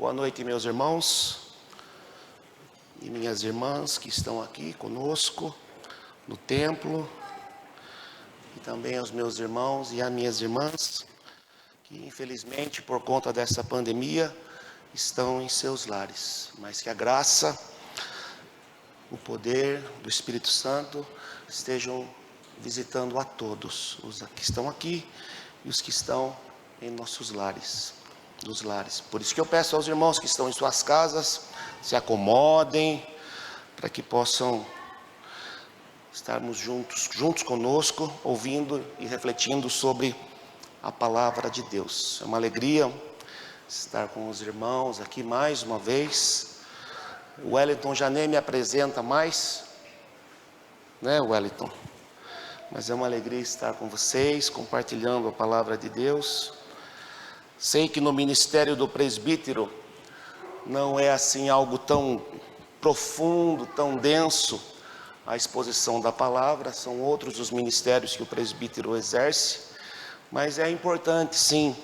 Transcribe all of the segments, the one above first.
Boa noite, meus irmãos e minhas irmãs que estão aqui conosco no templo, e também aos meus irmãos e às minhas irmãs que, infelizmente, por conta dessa pandemia, estão em seus lares, mas que a graça, o poder do Espírito Santo estejam visitando a todos, os que estão aqui e os que estão em nossos lares, nos lares. Por isso que eu peço aos irmãos que estão em suas casas, se acomodem, para que possam estarmos juntos conosco, ouvindo e refletindo sobre a palavra de Deus. É uma alegria estar com os irmãos aqui mais uma vez. O Wellington já nem me apresenta mais, né, Wellington? Mas é uma alegria estar com vocês, compartilhando a palavra de Deus. Sei que no ministério do presbítero não é assim algo tão profundo, tão denso a exposição da palavra, são outros os ministérios que o presbítero exerce, mas é importante sim,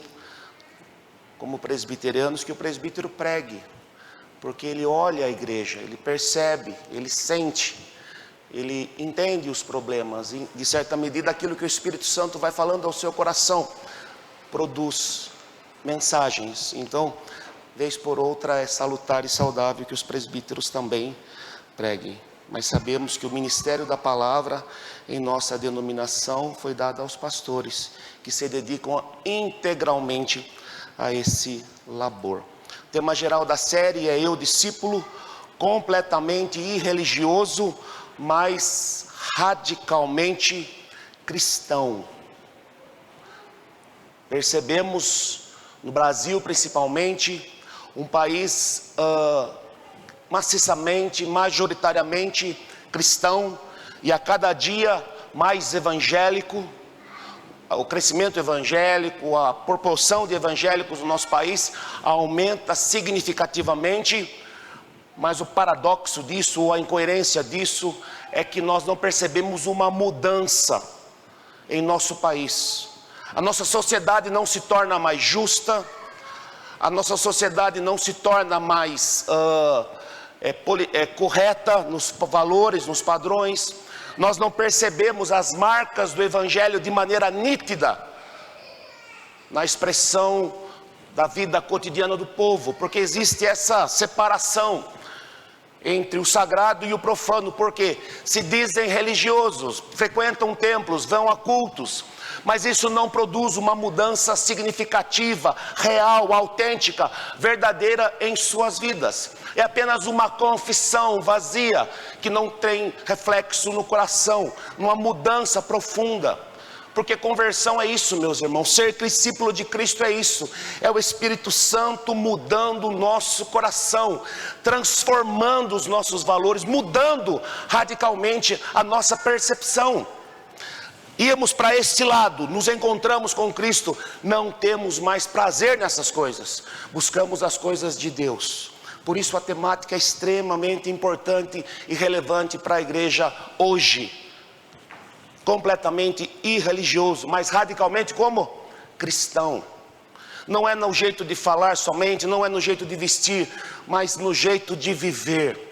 como presbiterianos, que o presbítero pregue, porque ele olha a igreja, ele percebe, ele sente, ele entende os problemas, e de certa medida aquilo que o Espírito Santo vai falando ao seu coração, produz mensagens. Então, vez por outra, é salutar e saudável que os presbíteros também preguem. Mas sabemos que o ministério da palavra em nossa denominação foi dado aos pastores, que se dedicam integralmente a esse labor. O tema geral da série é Eu, discípulo, completamente irreligioso, mas radicalmente cristão. Percebemos no Brasil principalmente, um país maciçamente, majoritariamente cristão, e a cada dia mais evangélico. O crescimento evangélico, a proporção de evangélicos no nosso país aumenta significativamente, mas o paradoxo disso, ou a incoerência disso, é que nós não percebemos uma mudança em nosso país. A nossa sociedade não se torna mais justa, a nossa sociedade não se torna mais correta nos valores, nos padrões. Nós não percebemos as marcas do Evangelho de maneira nítida na expressão da vida cotidiana do povo, porque existe essa separação entre o sagrado e o profano, porque se dizem religiosos, frequentam templos, vão a cultos, mas isso não produz uma mudança significativa, real, autêntica, verdadeira em suas vidas. É apenas uma confissão vazia, que não tem reflexo no coração, uma mudança profunda. Porque conversão é isso, meus irmãos, ser discípulo de Cristo é isso, é o Espírito Santo mudando o nosso coração, transformando os nossos valores, mudando radicalmente a nossa percepção. Íamos para este lado, nos encontramos com Cristo, não temos mais prazer nessas coisas, buscamos as coisas de Deus. Por isso a temática é extremamente importante e relevante para a igreja hoje. Completamente irreligioso, mas radicalmente como? Cristão. Não é no jeito de falar somente, não é no jeito de vestir, mas no jeito de viver.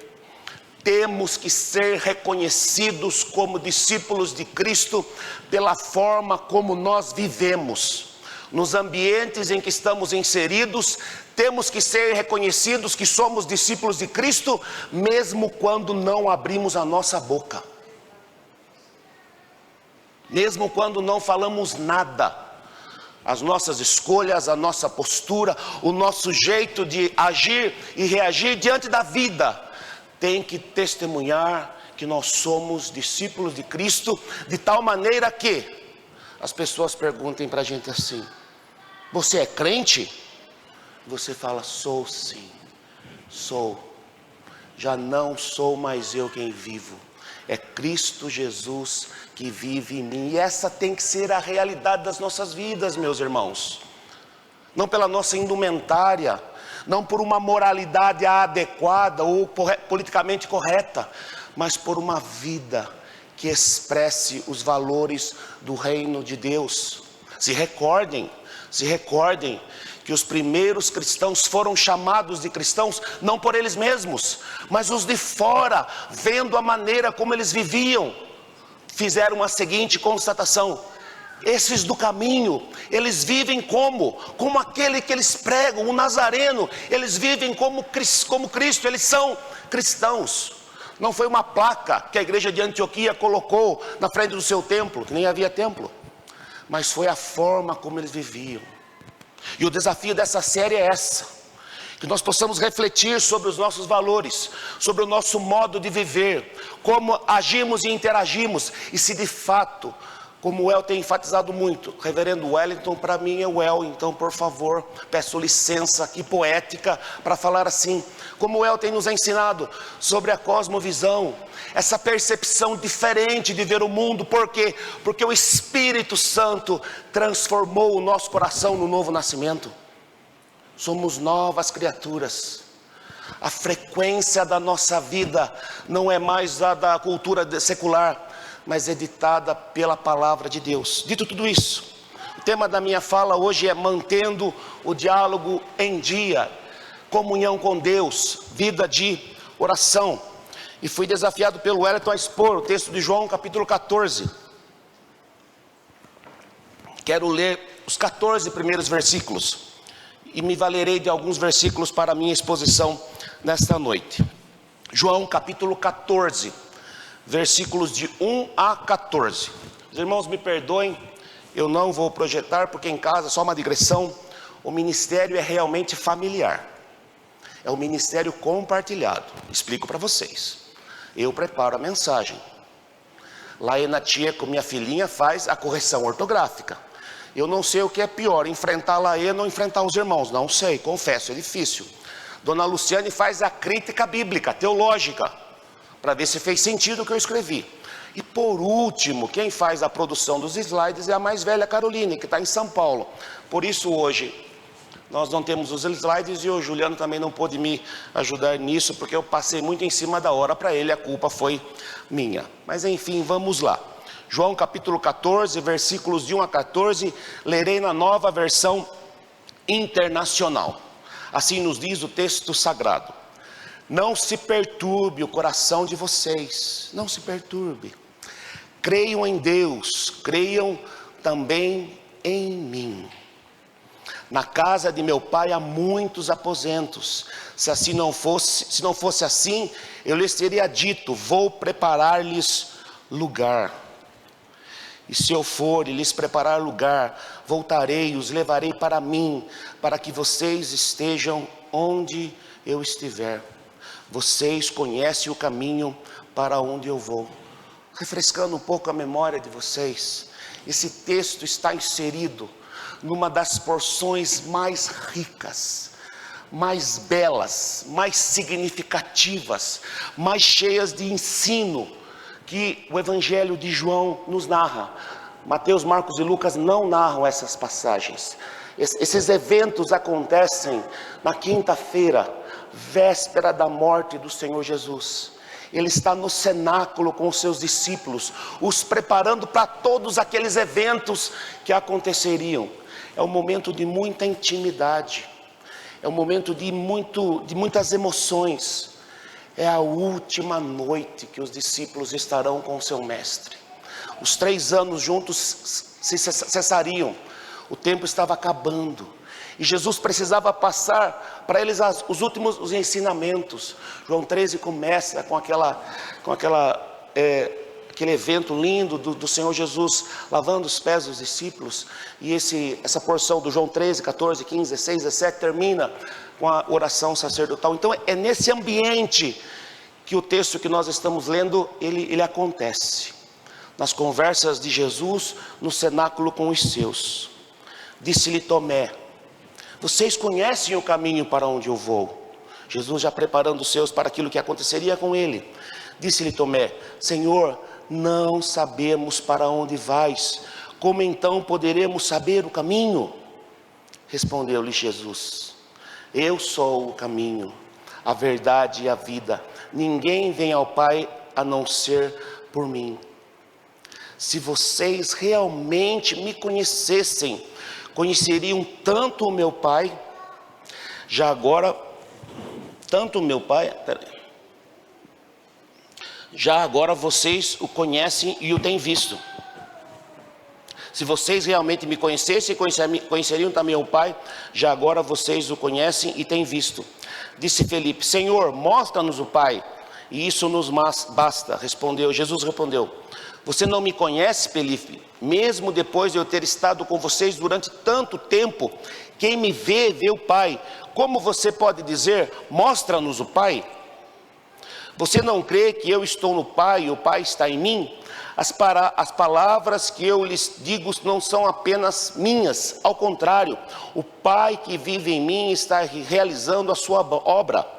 Temos que ser reconhecidos como discípulos de Cristo pela forma como nós vivemos. Nos ambientes em que estamos inseridos, temos que ser reconhecidos que somos discípulos de Cristo, mesmo quando não abrimos a nossa boca. Mesmo quando não falamos nada, as nossas escolhas, a nossa postura, o nosso jeito de agir e reagir diante da vida, tem que testemunhar que nós somos discípulos de Cristo, de tal maneira que as pessoas perguntem para a gente assim: você é crente? Você fala: sou sim, sou. Já não sou mais eu quem vivo, é Cristo Jesus que vive em mim. E essa tem que ser a realidade das nossas vidas, meus irmãos. Não pela nossa indumentária, não por uma moralidade adequada ou politicamente correta, mas por uma vida que expresse os valores do reino de Deus. Se recordem que os primeiros cristãos foram chamados de cristãos não por eles mesmos, mas os de fora, vendo a maneira como eles viviam, fizeram a seguinte constatação: esses do caminho, eles vivem como aquele que eles pregam, o Nazareno. Eles vivem como Cristo, eles são cristãos. Não foi uma placa que a igreja de Antioquia colocou na frente do seu templo, que nem havia templo, mas foi a forma como eles viviam. E o desafio dessa série é essa: que nós possamos refletir sobre os nossos valores, sobre o nosso modo de viver, como agimos e interagimos, e se de fato, como o El tem enfatizado muito, reverendo Wellington, para mim é o El, então por favor, peço licença aqui poética para falar assim, como o El tem nos ensinado sobre a cosmovisão, essa percepção diferente de ver o mundo. Por quê? Porque o Espírito Santo transformou o nosso coração no novo nascimento. Somos novas criaturas. A frequência da nossa vida não é mais a da cultura secular, mas é ditada pela palavra de Deus. Dito tudo isso, o tema da minha fala hoje é mantendo o diálogo em dia, comunhão com Deus, vida de oração. E fui desafiado pelo Wellington a expor o texto de João capítulo 14. Quero ler os 14 primeiros versículos e me valerei de alguns versículos para a minha exposição nesta noite. João capítulo 14, versículos de 1 a 14. Os irmãos me perdoem, eu não vou projetar, porque em casa, só uma digressão, o ministério é realmente familiar. É um ministério compartilhado. Explico para vocês. Eu preparo a mensagem. Laena Tia, com minha filhinha, faz a correção ortográfica. Eu não sei o que é pior, enfrentar a Laena ou enfrentar os irmãos. Não sei, confesso, é difícil. Dona Luciane faz a crítica bíblica, teológica, para ver se fez sentido o que eu escrevi. E por último, quem faz a produção dos slides é a mais velha Caroline, que está em São Paulo. Por isso hoje nós não temos os slides e o Juliano também não pôde me ajudar nisso, porque eu passei muito em cima da hora para ele, a culpa foi minha. Mas enfim, vamos lá. João capítulo 14, versículos de 1 a 14, lerei na Nova Versão Internacional. Assim nos diz o texto sagrado: não se perturbe o coração de vocês, não se perturbe. Creiam em Deus, creiam também em mim. Na casa de meu pai há muitos aposentos. Se não fosse assim, eu lhes teria dito: vou preparar-lhes lugar. E se eu for e lhes preparar lugar, voltarei e os levarei para mim, para que vocês estejam onde eu estiver. Vocês conhecem o caminho para onde eu vou. Refrescando um pouco a memória de vocês, esse texto está inserido numa das porções mais ricas, mais belas, mais significativas, mais cheias de ensino que o Evangelho de João nos narra. Mateus, Marcos e Lucas não narram essas passagens. Esses eventos acontecem na quinta-feira, véspera da morte do Senhor Jesus. Ele está no cenáculo com os seus discípulos, os preparando para todos aqueles eventos que aconteceriam. É um momento de muita intimidade, é um momento de muitas emoções. É a última noite que os discípulos estarão com o seu mestre. Os 3 anos juntos se cessariam, o tempo estava acabando, e Jesus precisava passar para eles os últimos ensinamentos. João 13 começa com aquele evento lindo do Senhor Jesus lavando os pés dos discípulos, e essa porção do João 13, 14, 15, 16, 17 termina com a oração sacerdotal. Então é nesse ambiente que o texto que nós estamos lendo, ele acontece, nas conversas de Jesus no cenáculo com os seus. Disse-lhe Tomé: vocês conhecem o caminho para onde eu vou? Jesus já preparando os seus para aquilo que aconteceria com ele. Disse-lhe Tomé: Senhor, não sabemos para onde vais, como então poderemos saber o caminho? Respondeu-lhe Jesus: eu sou o caminho, a verdade e a vida. Ninguém vem ao Pai a não ser por mim. Se vocês realmente me conhecessem, conheceriam tanto o meu Pai, já agora vocês o conhecem e o têm visto. Se vocês realmente me conhecessem, conheceriam também o Pai, já agora vocês o conhecem e têm visto. Disse Felipe: Senhor, mostra-nos o Pai, e isso nos basta. Jesus respondeu: você não me conhece, Felipe? Mesmo depois de eu ter estado com vocês durante tanto tempo, quem me vê, vê o Pai. Como você pode dizer, mostra-nos o Pai? Você não crê que eu estou no Pai e o Pai está em mim? As palavras que eu lhes digo não são apenas minhas, ao contrário, o Pai que vive em mim está realizando a sua obra.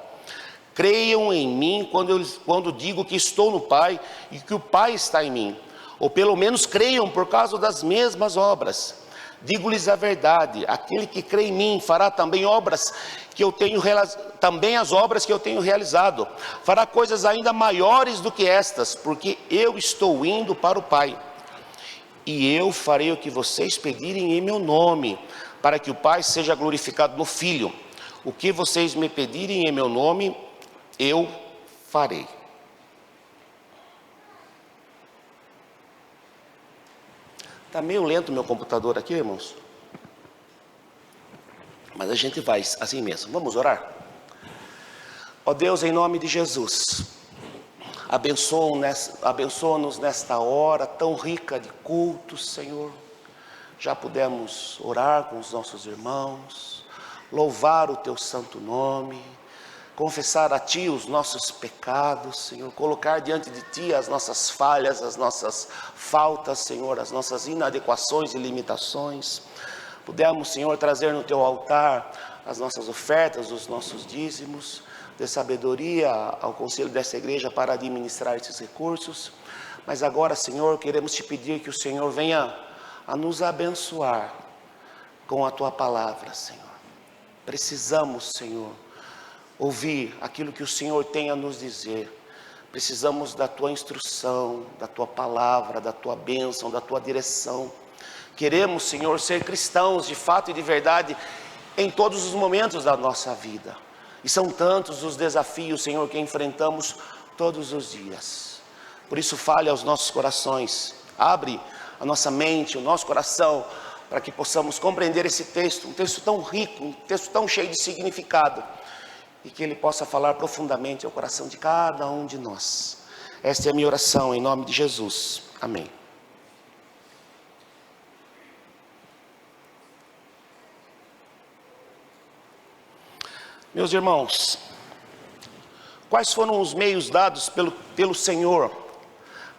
Creiam em mim quando digo que estou no Pai e que o Pai está em mim, ou pelo menos creiam por causa das mesmas obras. Digo-lhes a verdade, aquele que crê em mim fará também as obras que eu tenho realizado, fará coisas ainda maiores do que estas, porque eu estou indo para o Pai. E eu farei o que vocês pedirem em meu nome, para que o Pai seja glorificado no Filho. O que vocês me pedirem em meu nome, eu farei. Está meio lento o meu computador aqui, irmãos. Mas a gente vai assim mesmo. Vamos orar? Ó Deus, em nome de Jesus, abençoa-nos nesta hora tão rica de cultos, Senhor. Já pudemos orar com os nossos irmãos, louvar o Teu santo nome, confessar a Ti os nossos pecados, Senhor, colocar diante de Ti as nossas falhas, as nossas faltas, Senhor, as nossas inadequações e limitações. Pudemos, Senhor, trazer no Teu altar as nossas ofertas, os nossos dízimos, dê sabedoria ao conselho dessa igreja para administrar esses recursos. Mas agora, Senhor, queremos Te pedir que o Senhor venha a nos abençoar com a Tua palavra, Senhor. Precisamos, Senhor, ouvir aquilo que o Senhor tem a nos dizer. Precisamos da Tua instrução, da Tua palavra, da Tua bênção, da Tua direção. Queremos, Senhor, ser cristãos de fato e de verdade em todos os momentos da nossa vida. E são tantos os desafios, Senhor, que enfrentamos todos os dias. Por isso, fale aos nossos corações. Abre a nossa mente, o nosso coração, para que possamos compreender esse texto, um texto tão rico, um texto tão cheio de significado, e que ele possa falar profundamente ao coração de cada um de nós. Esta é a minha oração, em nome de Jesus. Amém. Meus irmãos, quais foram os meios dados pelo Senhor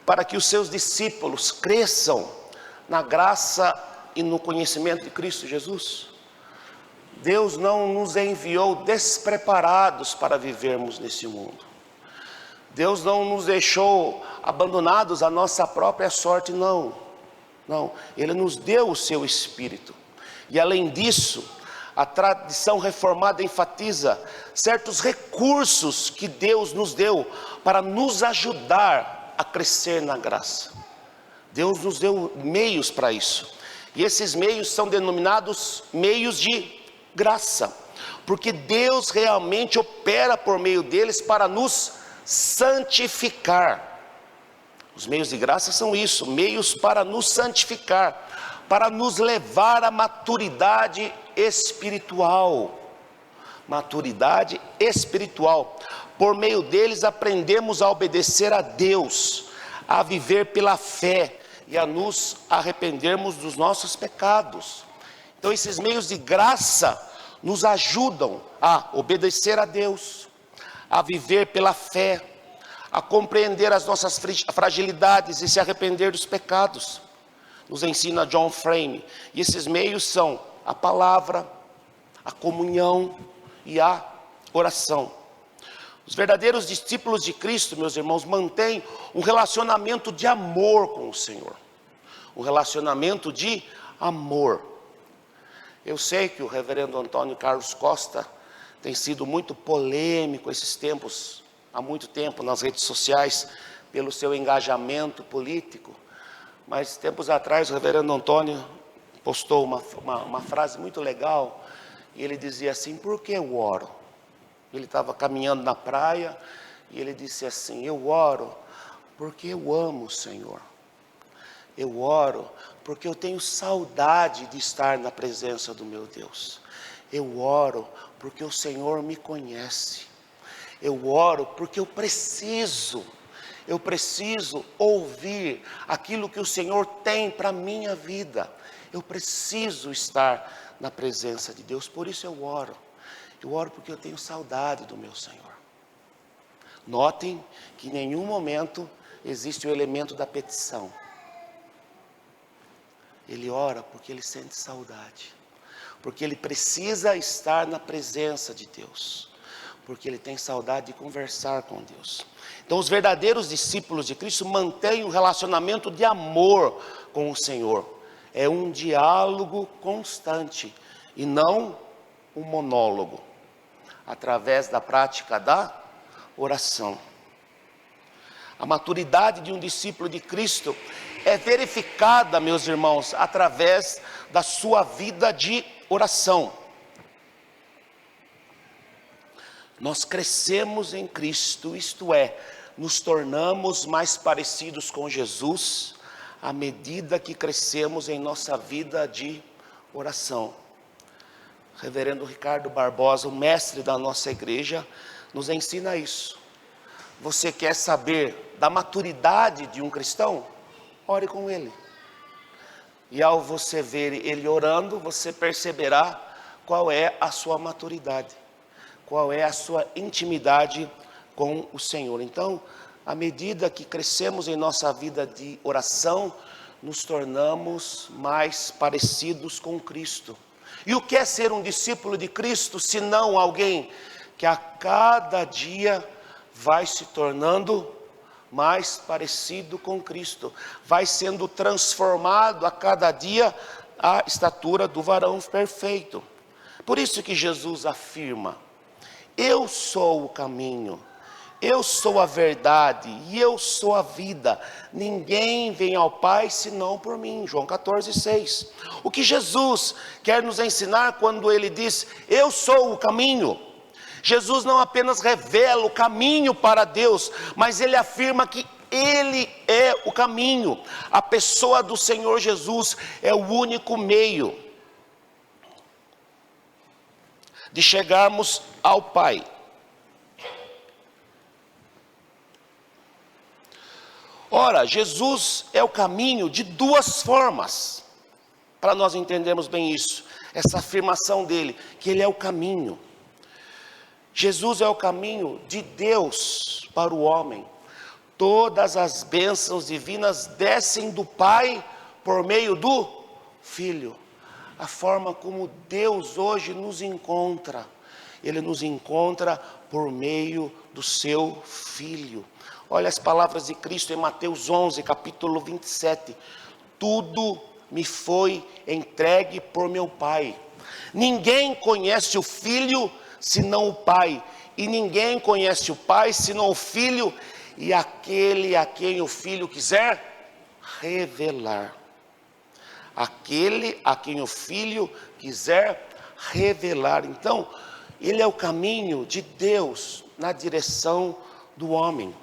para que os seus discípulos cresçam na graça e no conhecimento de Cristo Jesus? Deus não nos enviou despreparados para vivermos nesse mundo. Deus não nos deixou abandonados à nossa própria sorte, não. Não, Ele nos deu o seu Espírito. E além disso, a tradição reformada enfatiza certos recursos que Deus nos deu para nos ajudar a crescer na graça. Deus nos deu meios para isso. E esses meios são denominados meios de graça, porque Deus realmente opera por meio deles para nos santificar. Os meios de graça são isso, meios para nos santificar, para nos levar à maturidade espiritual. Maturidade espiritual. Por meio deles aprendemos a obedecer a Deus, a viver pela fé e a nos arrependermos dos nossos pecados. Então esses meios de graça nos ajudam a obedecer a Deus, a viver pela fé, a compreender as nossas fragilidades e se arrepender dos pecados. Nos ensina John Frame. E esses meios são a palavra, a comunhão e a oração. Os verdadeiros discípulos de Cristo, meus irmãos, mantêm um relacionamento de amor com o Senhor. Um relacionamento de amor. Eu sei que o reverendo Antônio Carlos Costa tem sido muito polêmico esses tempos, há muito tempo nas redes sociais, pelo seu engajamento político. Mas tempos atrás o reverendo Antônio postou uma frase muito legal, e ele dizia assim: por que eu oro? Ele estava caminhando na praia, e ele disse assim: eu oro porque eu amo o Senhor. Eu oro porque eu tenho saudade de estar na presença do meu Deus. Eu oro porque o Senhor me conhece. Eu oro porque eu preciso ouvir aquilo que o Senhor tem para a minha vida. Eu preciso estar na presença de Deus, por isso eu oro. Eu oro porque eu tenho saudade do meu Senhor. Notem que em nenhum momento existe o elemento da petição. Ele ora porque ele sente saudade, porque ele precisa estar na presença de Deus, porque ele tem saudade de conversar com Deus. Então os verdadeiros discípulos de Cristo mantêm um relacionamento de amor com o Senhor. É um diálogo constante e não um monólogo, através da prática da oração. A maturidade de um discípulo de Cristo é verificada, meus irmãos, através da sua vida de oração. Nós crescemos em Cristo, isto é, nos tornamos mais parecidos com Jesus, à medida que crescemos em nossa vida de oração. Reverendo Ricardo Barbosa, o mestre da nossa igreja, nos ensina isso. Você quer saber da maturidade de um cristão? Ore com ele. E ao você ver ele orando, você perceberá qual é a sua maturidade, qual é a sua intimidade com o Senhor. Então, à medida que crescemos em nossa vida de oração, nos tornamos mais parecidos com Cristo. E o que é ser um discípulo de Cristo, se não alguém que a cada dia vai se tornando mais parecido com Cristo, vai sendo transformado a cada dia à estatura do varão perfeito. Por isso que Jesus afirma: eu sou o caminho, eu sou a verdade e eu sou a vida. Ninguém vem ao Pai senão por mim. João 14,6. O que Jesus quer nos ensinar quando ele diz: eu sou o caminho? Jesus não apenas revela o caminho para Deus, mas ele afirma que ele é o caminho. A pessoa do Senhor Jesus é o único meio de chegarmos ao Pai. Ora, Jesus é o caminho de duas formas, para nós entendermos bem isso, essa afirmação dele, que ele é o caminho. Jesus é o caminho de Deus para o homem. Todas as bênçãos divinas descem do Pai por meio do Filho. A forma como Deus hoje nos encontra, Ele nos encontra por meio do seu Filho. Olha as palavras de Cristo em Mateus 11, capítulo 27. Tudo me foi entregue por meu Pai. Ninguém conhece o Filho senão o Pai, e ninguém conhece o Pai senão o Filho, e aquele a quem o Filho quiser revelar. Aquele a quem o Filho quiser revelar. Então, ele é o caminho de Deus na direção do homem.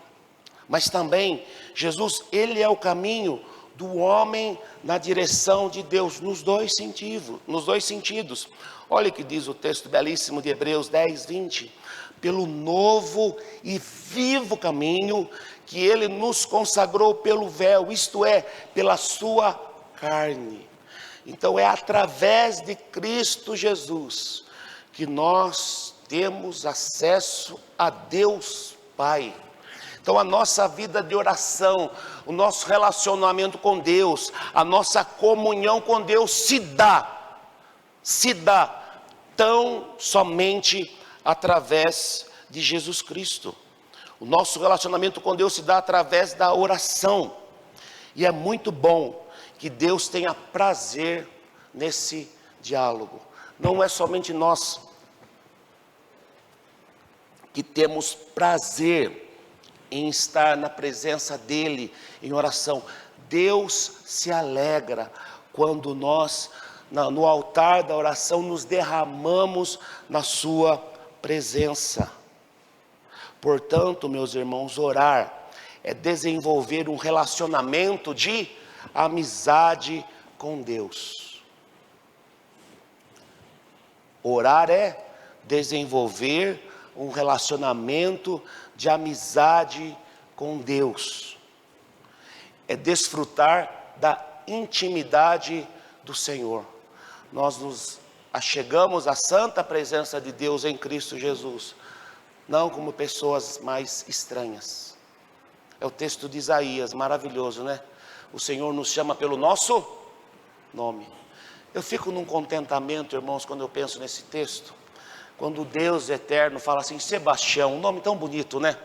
Mas também, Jesus, ele é o caminho do homem na direção de Deus, nos dois sentidos. Olha o que diz o texto belíssimo de Hebreus 10, 20. Pelo novo e vivo caminho que ele nos consagrou pelo véu, isto é, pela sua carne. Então é através de Cristo Jesus que nós temos acesso a Deus Pai. Então a nossa vida de oração, o nosso relacionamento com Deus, a nossa comunhão com Deus se dá tão somente através de Jesus Cristo. O nosso relacionamento com Deus se dá através da oração. E é muito bom que Deus tenha prazer nesse diálogo. Não é somente nós que temos prazer em estar na presença dEle em oração. Deus se alegra quando nós, no altar da oração, nos derramamos na sua presença. Portanto, meus irmãos, orar é desenvolver um relacionamento de amizade com Deus. Orar é desenvolver um relacionamento de amizade com Deus. É desfrutar da intimidade do Senhor. Nós nos achegamos à santa presença de Deus em Cristo Jesus, não como pessoas mais estranhas. É o texto de Isaías, maravilhoso, né? O Senhor nos chama pelo nosso nome. Eu fico num contentamento, irmãos, quando eu penso nesse texto, quando Deus eterno fala assim, Sebastião, um nome tão bonito, né?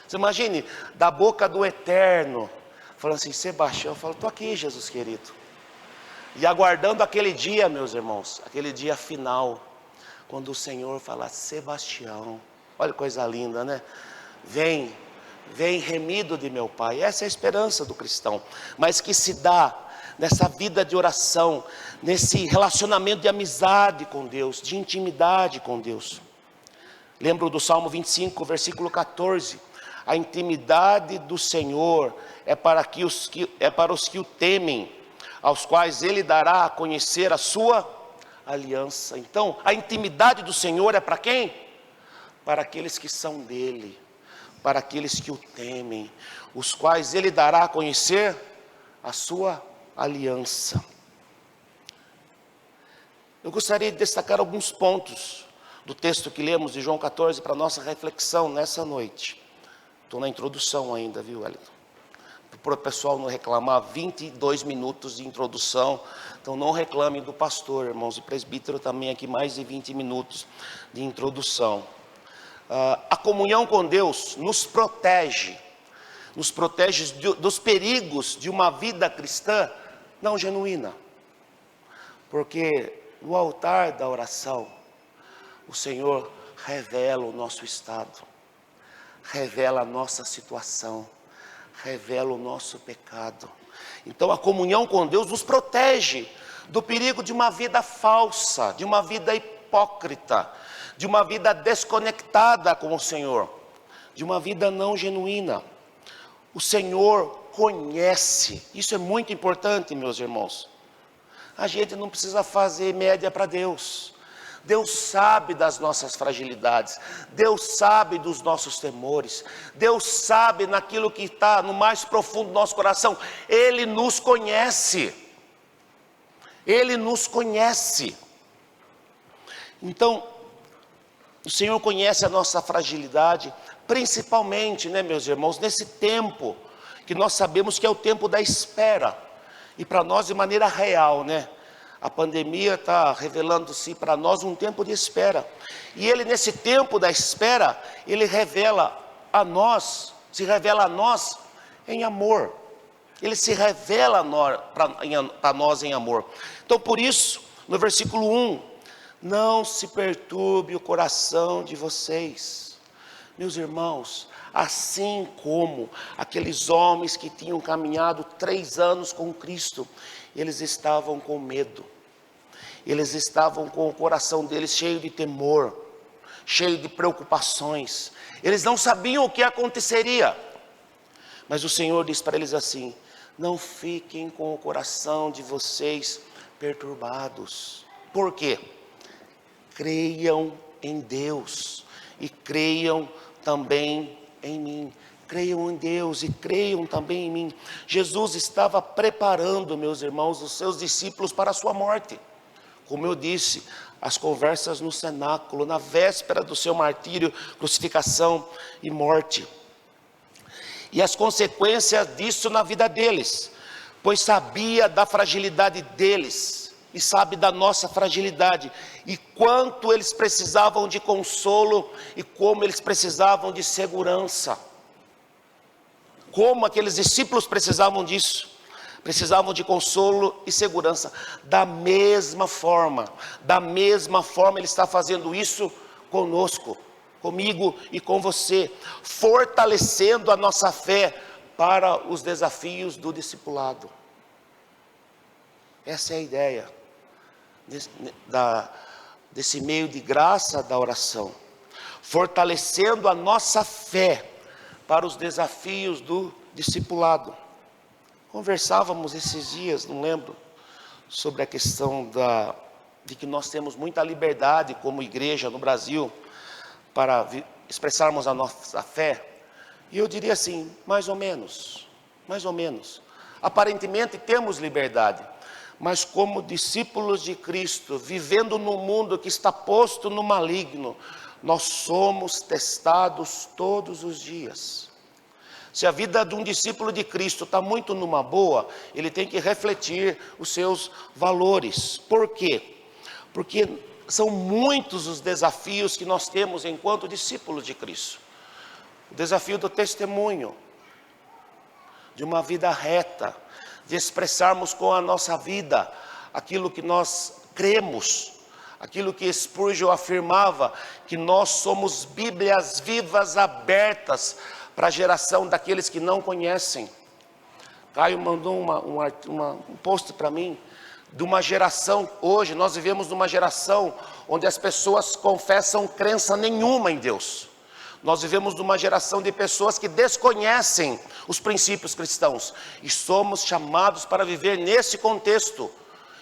Você imagine, da boca do eterno, falando assim, Sebastião, eu falo, estou aqui, Jesus querido. E aguardando aquele dia, meus irmãos, aquele dia final, quando o Senhor fala, Sebastião, olha que coisa linda, né? Vem remido de meu Pai. Essa é a esperança do cristão, mas que se dá nessa vida de oração, nesse relacionamento de amizade com Deus, de intimidade com Deus. Lembro do Salmo 25, versículo 14, a intimidade do Senhor é para os que o temem, aos quais Ele dará a conhecer a sua aliança. Então, a intimidade do Senhor é para quem? Para aqueles que são dele, para aqueles que o temem, os quais Ele dará a conhecer a sua aliança. Eu gostaria de destacar alguns pontos do texto que lemos de João 14 para nossa reflexão nessa noite. Estou na introdução ainda, viu, Wellington? Para o pessoal não reclamar, 22 minutos de introdução, então não reclamem do pastor, irmãos, e presbítero também aqui, mais de 20 minutos de introdução. A comunhão com Deus nos protege dos perigos de uma vida cristã não genuína, porque no altar da oração, o Senhor revela o nosso estado, revela a nossa situação, revela o nosso pecado. Então a comunhão com Deus nos protege do perigo de uma vida falsa, de uma vida hipócrita, de uma vida desconectada com o Senhor, de uma vida não genuína. O Senhor conhece, isso é muito importante, meus irmãos. A gente não precisa fazer média para Deus. Deus sabe das nossas fragilidades, Deus sabe dos nossos temores, Deus sabe naquilo que está no mais profundo do nosso coração. Ele nos conhece, Ele nos conhece. Então, o Senhor conhece a nossa fragilidade, principalmente, né, meus irmãos, nesse tempo, que nós sabemos que é o tempo da espera, e para nós de maneira real, né? A pandemia está revelando-se para nós um tempo de espera. E Ele, nesse tempo da espera, Ele revela a nós, se revela a nós em amor. Ele se revela para nós em amor. Então, por isso, no versículo 1, não se perturbe o coração de vocês. Meus irmãos, assim como aqueles homens que tinham caminhado 3 anos com Cristo, eles estavam com medo, eles estavam com o coração deles cheio de temor, cheio de preocupações, eles não sabiam o que aconteceria, mas o Senhor diz para eles assim, não fiquem com o coração de vocês perturbados. Por quê? Creiam em Deus e creiam também em mim. Creiam em Deus e creiam também em mim. Jesus estava preparando, meus irmãos, os seus discípulos para a sua morte. Como eu disse, as conversas no cenáculo, na véspera do seu martírio, crucificação e morte. E as consequências disso na vida deles, pois sabia da fragilidade deles e sabe da nossa fragilidade, e quanto eles precisavam de consolo e como eles precisavam de segurança. Como aqueles discípulos precisavam disso, precisavam de consolo e segurança. Da mesma forma Ele está fazendo isso conosco, comigo e com você, fortalecendo a nossa fé para os desafios do discipulado. Essa é a ideia desse meio de graça da oração, fortalecendo a nossa fé para os desafios do discipulado. Conversávamos esses dias, não lembro, sobre a questão de que nós temos muita liberdade como igreja no Brasil para expressarmos a nossa fé. E eu diria assim, mais ou menos. Aparentemente temos liberdade, mas como discípulos de Cristo, vivendo num mundo que está posto no maligno, nós somos testados todos os dias. Se a vida de um discípulo de Cristo está muito numa boa, ele tem que refletir os seus valores. Por quê? Porque são muitos os desafios que nós temos enquanto discípulos de Cristo. O desafio do testemunho, de uma vida reta, de expressarmos com a nossa vida aquilo que nós cremos, aquilo que Spurgeon afirmava, que nós somos Bíblias vivas abertas para a geração daqueles que não conhecem. Caio mandou um post para mim, de uma geração, hoje nós vivemos numa geração onde as pessoas confessam crença nenhuma em Deus. Nós vivemos numa geração de pessoas que desconhecem os princípios cristãos, e somos chamados para viver nesse contexto.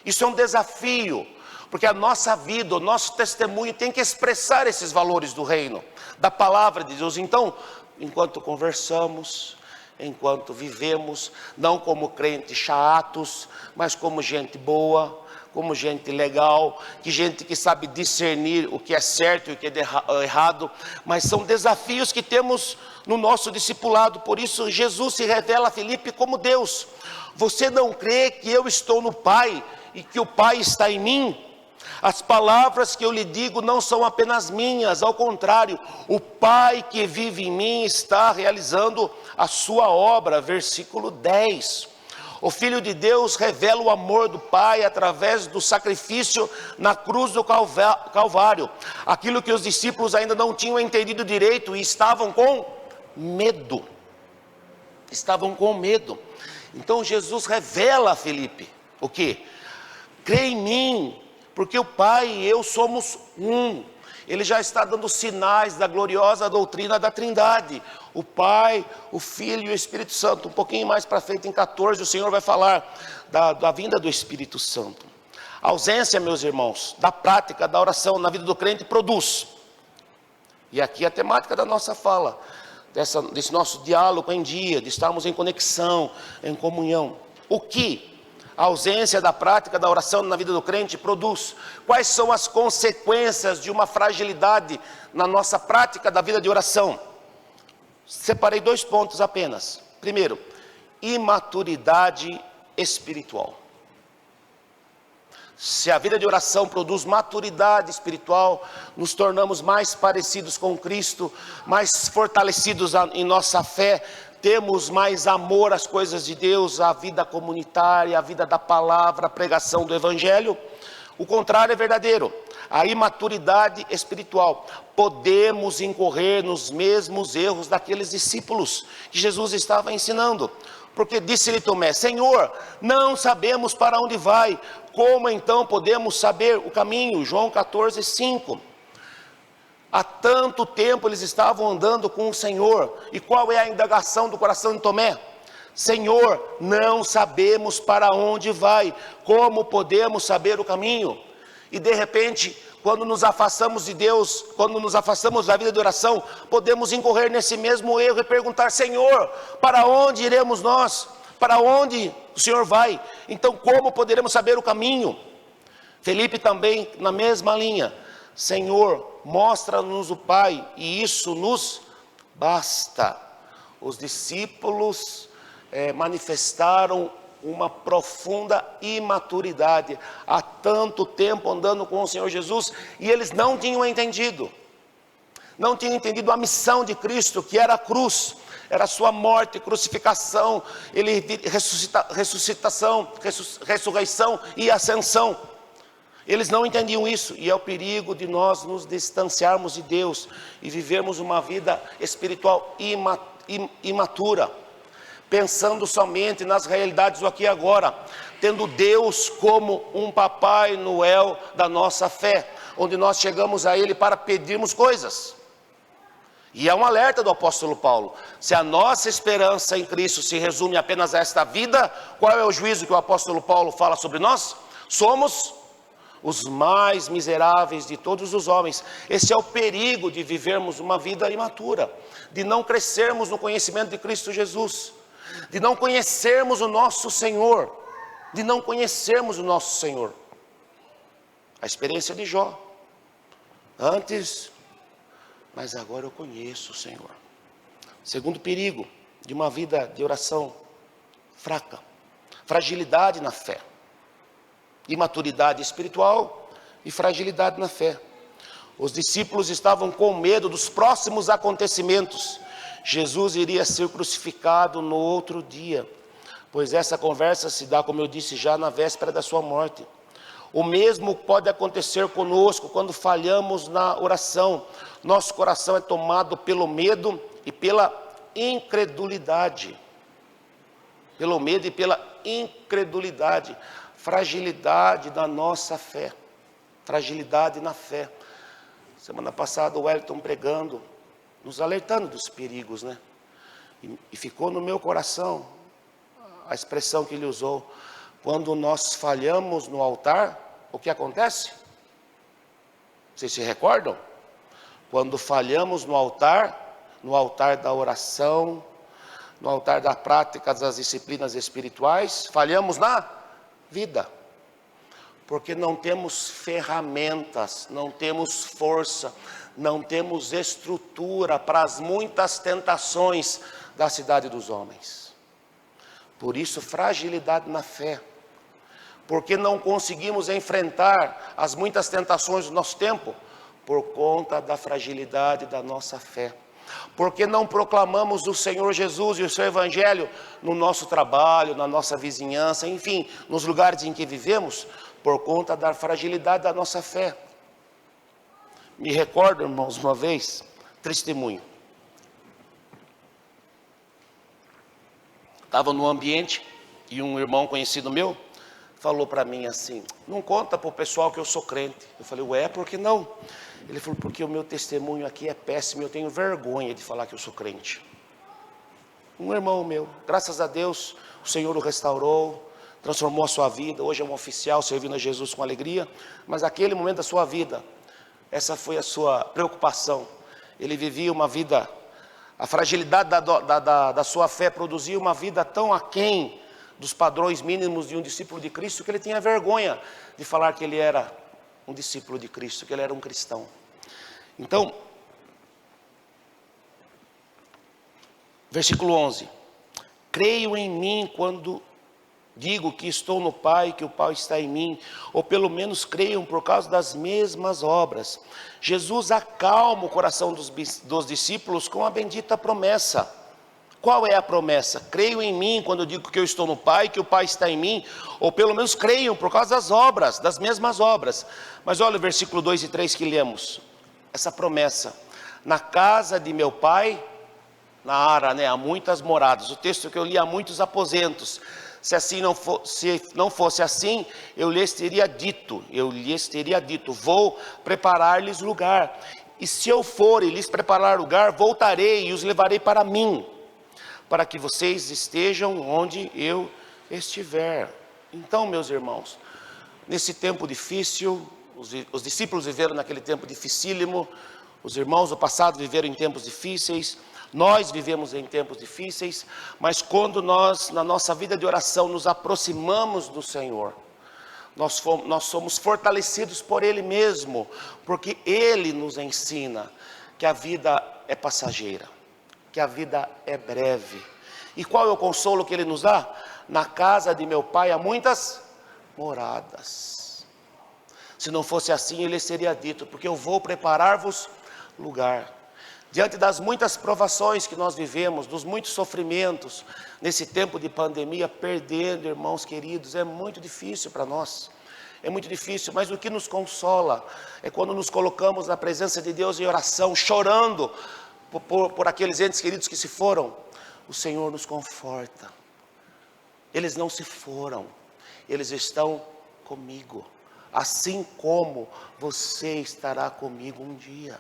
Isso é um desafio, porque a nossa vida, o nosso testemunho tem que expressar esses valores do reino, da palavra de Deus. Então, enquanto conversamos, enquanto vivemos, não como crentes chatos, mas como gente boa, como gente legal, gente que sabe discernir o que é certo e o que é errado, mas são desafios que temos no nosso discipulado. Por isso Jesus se revela a Filipe como Deus. Você não crê que eu estou no Pai e que o Pai está em mim? As palavras que eu lhe digo não são apenas minhas, ao contrário, o Pai que vive em mim está realizando a sua obra. Versículo 10. O Filho de Deus revela o amor do Pai através do sacrifício na cruz do Calvário. Aquilo que os discípulos ainda não tinham entendido direito e estavam com medo. Então Jesus revela a Filipe o quê? Crê em mim, porque o Pai e eu somos um. Ele já está dando sinais da gloriosa doutrina da Trindade. O Pai, o Filho e o Espírito Santo. Um pouquinho mais para frente, em 14, o Senhor vai falar da vinda do Espírito Santo. A ausência, meus irmãos, da prática da oração na vida do crente produz. E aqui a temática da nossa fala, desse nosso diálogo em dia, de estarmos em conexão, em comunhão. O que a ausência da prática da oração na vida do crente produz? Quais são as consequências de uma fragilidade na nossa prática da vida de oração? Separei 2 pontos apenas. Primeiro, imaturidade espiritual. Se a vida de oração produz maturidade espiritual, nos tornamos mais parecidos com Cristo, mais fortalecidos em nossa fé, temos mais amor às coisas de Deus, à vida comunitária, à vida da palavra, à pregação do Evangelho. O contrário é verdadeiro. A imaturidade espiritual. Podemos incorrer nos mesmos erros daqueles discípulos que Jesus estava ensinando. Porque disse-lhe Tomé: Senhor, não sabemos para onde vai, como então podemos saber o caminho? João 14, 5. Há tanto tempo eles estavam andando com o Senhor. E qual é a indagação do coração de Tomé? Senhor, não sabemos para onde vai, como podemos saber o caminho? E de repente, quando nos afastamos de Deus, quando nos afastamos da vida de oração, podemos incorrer nesse mesmo erro e perguntar: Senhor, para onde iremos nós? Para onde o Senhor vai? Então como poderemos saber o caminho? Felipe também na mesma linha: Senhor, mostra-nos o Pai, e isso nos basta. Os discípulos manifestaram uma profunda imaturidade, há tanto tempo andando com o Senhor Jesus, e eles não tinham entendido a missão de Cristo, que era a cruz, era a sua morte, crucificação, ressurreição e ascensão. Eles não entendiam isso, e é o perigo de nós nos distanciarmos de Deus e vivermos uma vida espiritual imatura. pensando somente nas realidades do aqui e agora, tendo Deus como um Papai Noel da nossa fé, onde nós chegamos a Ele para pedirmos coisas. E é um alerta do apóstolo Paulo: se a nossa esperança em Cristo se resume apenas a esta vida, qual é o juízo que o apóstolo Paulo fala sobre nós? Somos os mais miseráveis de todos os homens. Esse é o perigo de vivermos uma vida imatura, de não crescermos no conhecimento de Cristo Jesus, de não conhecermos o nosso Senhor, de não conhecermos o nosso Senhor. A experiência de Jó: antes, mas agora eu conheço o Senhor. Segundo perigo de uma vida de oração fraca: fragilidade na fé, imaturidade espiritual e fragilidade na fé. Os discípulos estavam com medo dos próximos acontecimentos. Jesus iria ser crucificado no outro dia, pois essa conversa se dá, como eu disse, já na véspera da sua morte. O mesmo pode acontecer conosco quando falhamos na oração. Nosso coração é tomado pelo medo e pela incredulidade. Pelo medo e pela incredulidade. Fragilidade da nossa fé. Fragilidade na fé. Semana passada o Wellington pregando, nos alertando dos perigos, né? E ficou no meu coração a expressão que ele usou: quando nós falhamos no altar, o que acontece? Vocês se recordam? Quando falhamos no altar da oração, no altar da prática das disciplinas espirituais, falhamos na vida, porque não temos ferramentas, não temos força, não temos estrutura para as muitas tentações da cidade dos homens. Por isso, fragilidade na fé, porque não conseguimos enfrentar as muitas tentações do nosso tempo, por conta da fragilidade da nossa fé. Porque não proclamamos o Senhor Jesus e o seu Evangelho no nosso trabalho, na nossa vizinhança, enfim, nos lugares em que vivemos, por conta da fragilidade da nossa fé. Me recordo, irmãos, uma vez, testemunho. Estava no ambiente e um irmão conhecido meu falou para mim assim: não conta para o pessoal que eu sou crente. Eu falei: ué, por que não? Ele falou: porque o meu testemunho aqui é péssimo, eu tenho vergonha de falar que eu sou crente. Um irmão meu, graças a Deus, o Senhor o restaurou, transformou a sua vida, hoje é um oficial servindo a Jesus com alegria, mas naquele momento da sua vida, essa foi a sua preocupação. Ele vivia uma vida, a fragilidade da sua fé produzia uma vida tão aquém dos padrões mínimos de um discípulo de Cristo, que ele tinha vergonha de falar que ele era um discípulo de Cristo, que ele era um cristão. Então, versículo 11: creio em mim quando digo que estou no Pai, que o Pai está em mim, ou pelo menos creiam por causa das mesmas obras. Jesus acalma o coração dos discípulos com a bendita promessa. Qual é a promessa? Creio em mim quando eu digo que eu estou no Pai, que o Pai está em mim, ou pelo menos creiam por causa das obras, das mesmas obras. Mas olha o versículo 2 e 3 que lemos, essa promessa: na casa de meu Pai, na Ara, né, há muitas moradas. O texto que eu li: há muitos aposentos. Se não fosse assim, eu lhes teria dito, vou preparar-lhes lugar. E se eu for e lhes preparar lugar, voltarei e os levarei para mim, para que vocês estejam onde eu estiver. Então, meus irmãos, nesse tempo difícil, os discípulos viveram naquele tempo dificílimo, os irmãos do passado viveram em tempos difíceis, nós vivemos em tempos difíceis, mas quando nós, na nossa vida de oração, nos aproximamos do Senhor, nós somos fortalecidos por Ele mesmo, porque Ele nos ensina que a vida é passageira, que a vida é breve. E qual é o consolo que Ele nos dá? Na casa de meu Pai há muitas moradas. Se não fosse assim, Ele seria dito: porque eu vou preparar-vos lugar. Diante das muitas provações que nós vivemos, dos muitos sofrimentos, nesse tempo de pandemia, perdendo irmãos queridos, é muito difícil para nós. É muito difícil, mas o que nos consola é quando nos colocamos na presença de Deus em oração, chorando por aqueles entes queridos que se foram, o Senhor nos conforta. Eles não se foram, eles estão comigo, assim como você estará comigo um dia.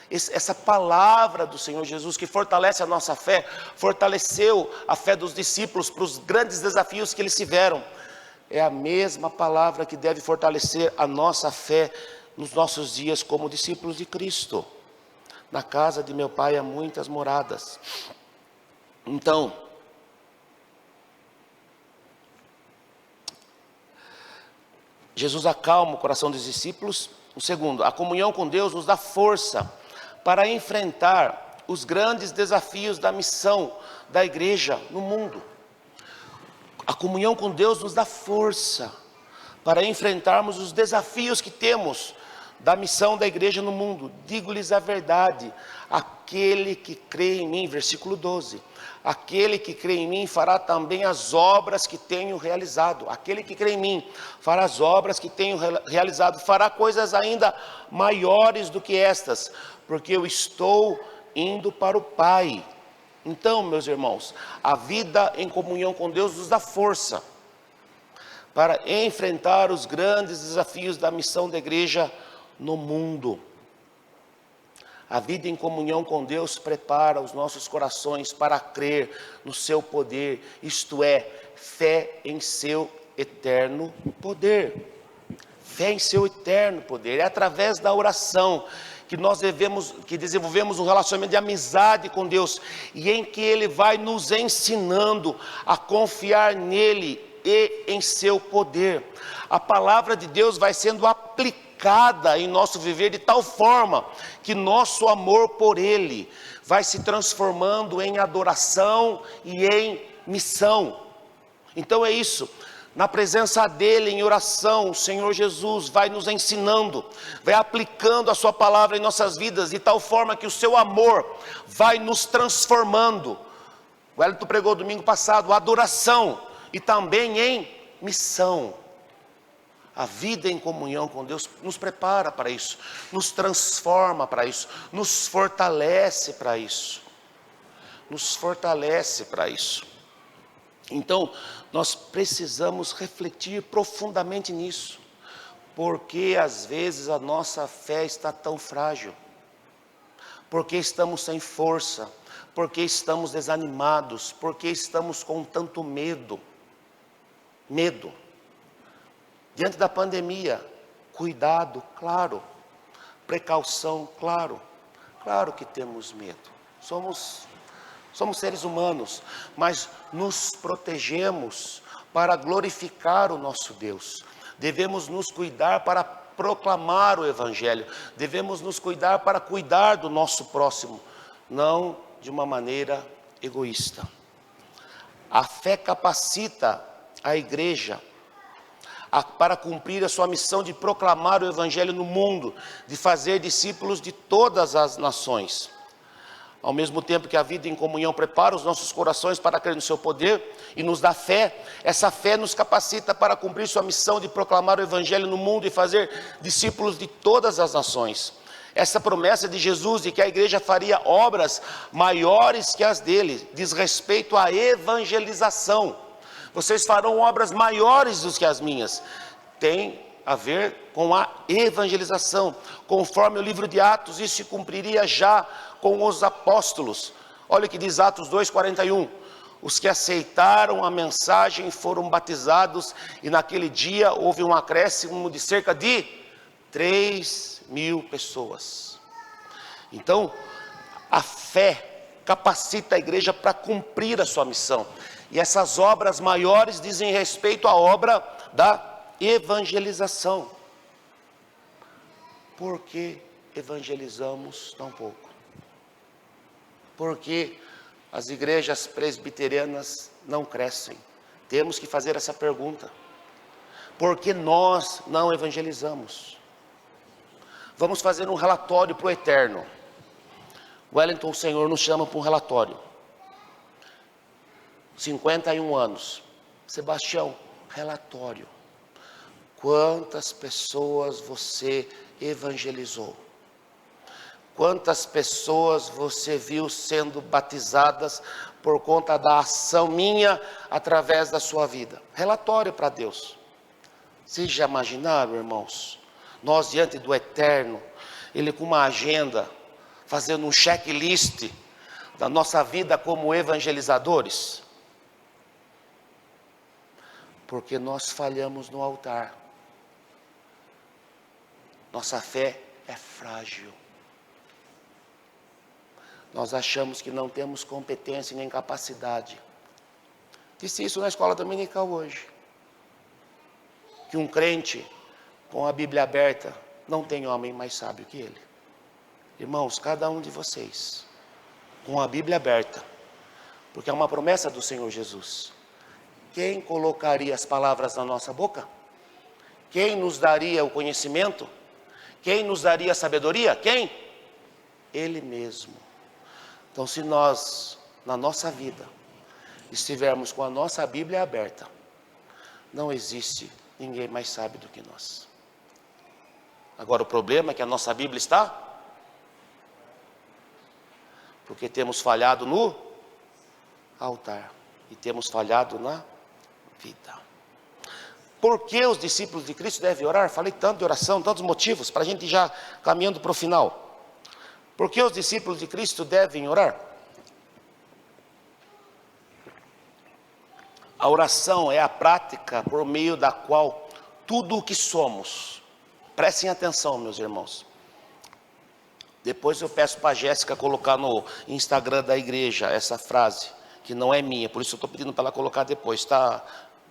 Essa palavra do Senhor Jesus que fortalece a nossa fé, fortaleceu a fé dos discípulos para os grandes desafios que eles tiveram. É a mesma palavra que deve fortalecer a nossa fé nos nossos dias como discípulos de Cristo. Na casa de meu Pai há muitas moradas. Então, Jesus acalma o coração dos discípulos. O segundo, a comunhão com Deus nos dá força para enfrentar os grandes desafios da missão da igreja no mundo. A comunhão com Deus nos dá força para enfrentarmos os desafios que temos da missão da igreja no mundo. Digo-lhes a verdade, aquele que crê em mim, versículo 12, aquele que crê em mim fará também as obras que tenho realizado. Aquele que crê em mim fará as obras que tenho realizado, fará coisas ainda maiores do que estas, porque eu estou indo para o Pai. Então, meus irmãos, a vida em comunhão com Deus nos dá força para enfrentar os grandes desafios da missão da igreja no mundo. A vida em comunhão com Deus prepara os nossos corações para crer no seu poder, isto é, fé em seu eterno poder. Fé em seu eterno poder. É através da oração que nós desenvolvemos um relacionamento de amizade com Deus, e em que Ele vai nos ensinando a confiar nele e em seu poder. A palavra de Deus vai sendo aplicada em nosso viver de tal forma que nosso amor por Ele vai se transformando em adoração e em missão. Então é isso. Na presença dEle, em oração, o Senhor Jesus vai nos ensinando, vai aplicando a sua palavra em nossas vidas, de tal forma que o seu amor vai nos transformando. O Wellington pregou domingo passado, adoração e também em missão. A vida em comunhão com Deus nos prepara para isso, nos transforma para isso, nos fortalece para isso. Nos fortalece para isso. Então, nós precisamos refletir profundamente nisso, porque às vezes a nossa fé está tão frágil, porque estamos sem força, porque estamos desanimados, porque estamos com tanto medo. Diante da pandemia, cuidado, claro, precaução, claro que temos medo, somos seres humanos, mas nos protegemos para glorificar o nosso Deus. Devemos nos cuidar para proclamar o Evangelho. Devemos nos cuidar para cuidar do nosso próximo, não de uma maneira egoísta. A fé capacita a igreja para cumprir a sua missão de proclamar o Evangelho no mundo, de fazer discípulos de todas as nações. Ao mesmo tempo que a vida em comunhão prepara os nossos corações para crer no seu poder e nos dá fé, essa fé nos capacita para cumprir sua missão de proclamar o Evangelho no mundo e fazer discípulos de todas as nações. Essa promessa de Jesus de que a igreja faria obras maiores que as dele, diz respeito à evangelização. Vocês farão obras maiores do que as minhas. Tem a ver com a evangelização. Conforme o livro de Atos, isso se cumpriria já com os apóstolos. Olha o que diz Atos 2:41. Os que aceitaram a mensagem foram batizados, e naquele dia houve um acréscimo de cerca de 3.000 pessoas. Então, a fé capacita a igreja para cumprir a sua missão. E essas obras maiores dizem respeito à obra da evangelização. Por que evangelizamos tão pouco? Por que as igrejas presbiterianas não crescem? Temos que fazer essa pergunta. Por que nós não evangelizamos? Vamos fazer um relatório para o eterno. Wellington, o Senhor nos chama para um relatório. 51 anos. Sebastião, relatório. Quantas pessoas você evangelizou? Quantas pessoas você viu sendo batizadas por conta da ação minha através da sua vida. Relatório para Deus. Vocês já imaginaram, irmãos? Nós diante do Eterno, Ele com uma agenda, fazendo um checklist da nossa vida como evangelizadores? Porque nós falhamos no altar. Nossa fé é frágil. Nós achamos que não temos competência nem capacidade. Disse isso na escola dominical hoje. Que um crente com a Bíblia aberta não tem homem mais sábio que ele. Irmãos, cada um de vocês com a Bíblia aberta, porque é uma promessa do Senhor Jesus. Quem colocaria as palavras na nossa boca? Quem nos daria o conhecimento? Quem nos daria a sabedoria? Quem? Ele mesmo. Então, se nós, na nossa vida, estivermos com a nossa Bíblia aberta, não existe ninguém mais sábio do que nós. Agora, o problema é que a nossa Bíblia está, porque temos falhado no altar e temos falhado na vida. Por que os discípulos de Cristo devem orar? Falei tanto de oração, tantos motivos, para a gente ir já caminhando para o final. Por que os discípulos de Cristo devem orar? A oração é a prática por meio da qual tudo o que somos, prestem atenção, meus irmãos. Depois eu peço para a Jéssica colocar no Instagram da igreja essa frase, que não é minha, por isso eu estou pedindo para ela colocar depois, tá,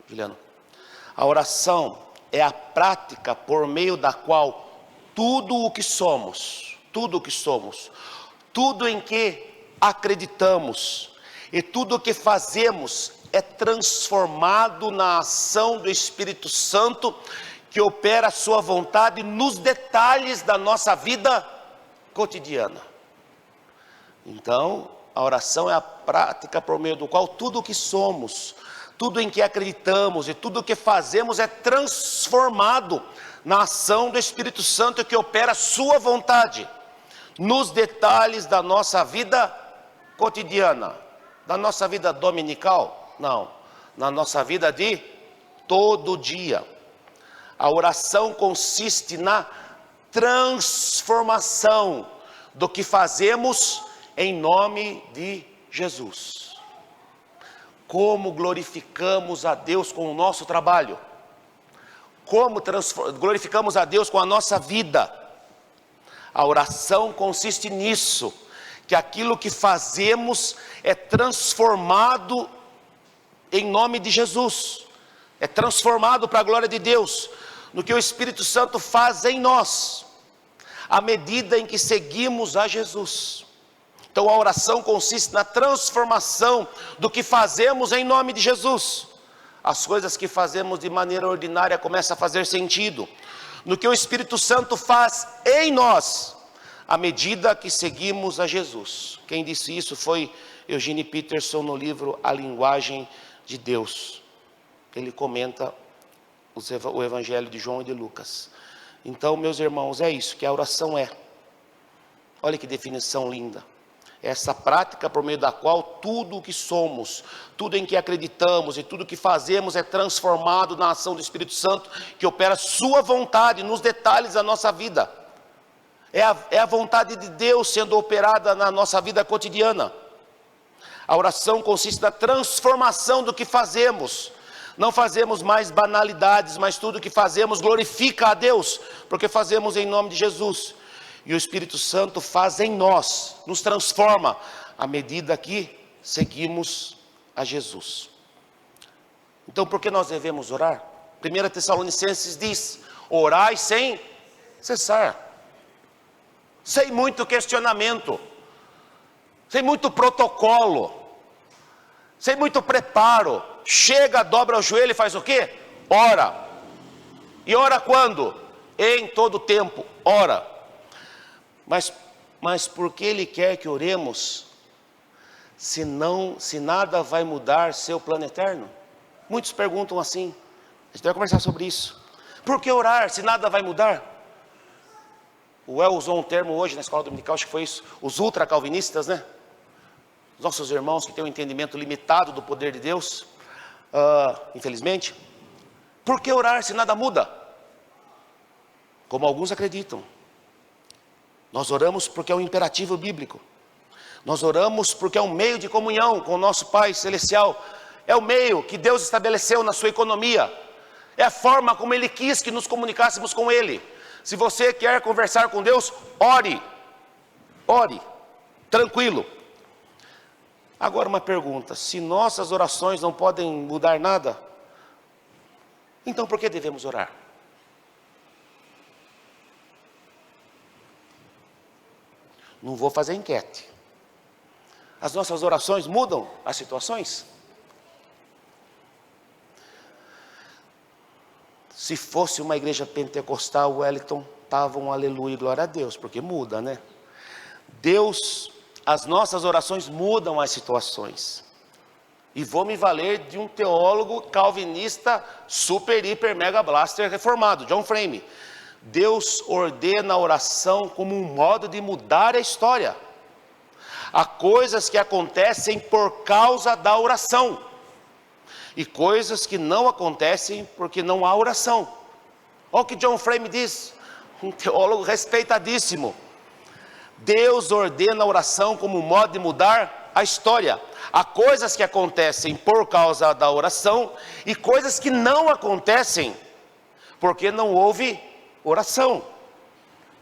Juliano? A oração é a prática por meio da qual tudo o que somos, tudo em que acreditamos e tudo o que fazemos é transformado na ação do Espírito Santo, que opera a sua vontade nos detalhes da nossa vida cotidiana. Então, a oração é a prática por meio do qual tudo o que somos, tudo em que acreditamos e tudo o que fazemos é transformado na ação do Espírito Santo, que opera a sua vontade nos detalhes da nossa vida cotidiana, da nossa vida dominical, não, na nossa vida de todo dia. A oração consiste na transformação do que fazemos em nome de Jesus. Como glorificamos a Deus com o nosso trabalho, como glorificamos a Deus com a nossa vida. A oração consiste nisso, que aquilo que fazemos é transformado em nome de Jesus, é transformado para a glória de Deus, no que o Espírito Santo faz em nós, à medida em que seguimos a Jesus. Então a oração consiste na transformação do que fazemos em nome de Jesus. As coisas que fazemos de maneira ordinária começam a fazer sentido, no que o Espírito Santo faz em nós, à medida que seguimos a Jesus. Quem disse isso foi Eugene Peterson no livro A Linguagem de Deus. Ele comenta o Evangelho de João e de Lucas. Então, meus irmãos, é isso que a oração é. Olha que definição linda. Essa prática por meio da qual tudo o que somos, tudo em que acreditamos e tudo o que fazemos é transformado na ação do Espírito Santo, que opera sua vontade nos detalhes da nossa vida. É a vontade de Deus sendo operada na nossa vida cotidiana. A oração consiste na transformação do que fazemos. Não fazemos mais banalidades, mas tudo o que fazemos glorifica a Deus, porque fazemos em nome de Jesus. E o Espírito Santo faz em nós, nos transforma, à medida que seguimos a Jesus. Então, por que nós devemos orar? 1 Tessalonicenses diz: orai sem cessar, sem muito questionamento, sem muito protocolo, sem muito preparo. Chega, dobra o joelho e faz o quê? Ora. E ora quando? Em todo tempo, ora. Mas por que Ele quer que oremos, se nada vai mudar seu plano eterno? Muitos perguntam assim. A gente vai conversar sobre isso. Por que orar, se nada vai mudar? O El usou um termo hoje na escola dominical, acho que foi isso, os ultra-calvinistas, né? os nossos irmãos que têm um entendimento limitado do poder de Deus, infelizmente, por que orar se nada muda? Como alguns acreditam. Nós oramos porque é um imperativo bíblico. Nós oramos porque é um meio de comunhão com o nosso Pai Celestial. É o meio que Deus estabeleceu na sua economia. É a forma como Ele quis que nos comunicássemos com Ele. Se você quer conversar com Deus, ore. Ore. Tranquilo. Agora uma pergunta. Se nossas orações não podem mudar nada, então por que devemos orar? Não vou fazer enquete. As nossas orações mudam as situações? Se fosse uma igreja pentecostal, Wellington, estava um aleluia e glória a Deus, porque muda, né? Deus, as nossas orações mudam as situações. E vou me valer de um teólogo calvinista super, hiper, mega blaster reformado, John Frame. Deus ordena a oração como um modo de mudar a história. Há coisas que acontecem por causa da oração. E coisas que não acontecem porque não há oração. Olha o que John Frame diz, um teólogo respeitadíssimo. Deus ordena a oração como um modo de mudar a história. Há coisas que acontecem por causa da oração e coisas que não acontecem porque não houve oração.